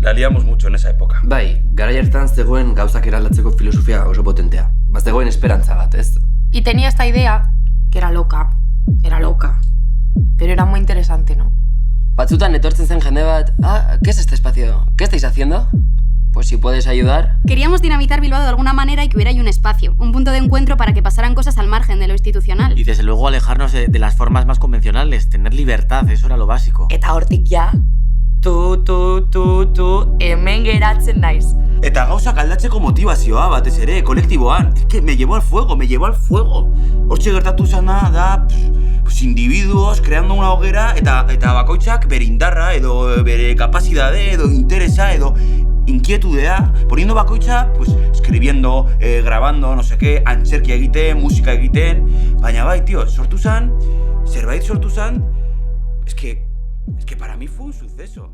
la liamos mucho en esa época. Bai, garai hartan zegoen gauzak eraldatzeko filosofia oso potentea. Bazegoen esperantza bat, ez? Y tenía esta idea, que era loca, pero era muy interesante, ¿no? Batzutan etortzen zen jende bat, ¿qué es este espacio? ¿Qué estáis haciendo? Pues si puedes ayudar. Queríamos dinamitar Bilbao de alguna manera y que hubiera ahí un espacio, un punto de encuentro para que pasaran cosas al margen de lo institucional. Y desde luego alejarnos de las formas más convencionales, tener libertad, eso era lo básico. Eta hortik ja, hemen geratzen naiz. Eta gauzak aldatzeko motivazioa batez ere, kolektiboan. Es que me llevó al fuego. Hortxe gertatu zana da, pues individuos creando una hoguera eta bakoitzak bere indarra edo bere kapazitate edo interesa edo inquietudea, poniendo bakoitza, pues escribiendo, grabando, no sé qué, antzerkia egiten, musika egiten, baina bai, tío, zerbait sortu zan, es que para mí fue un suceso.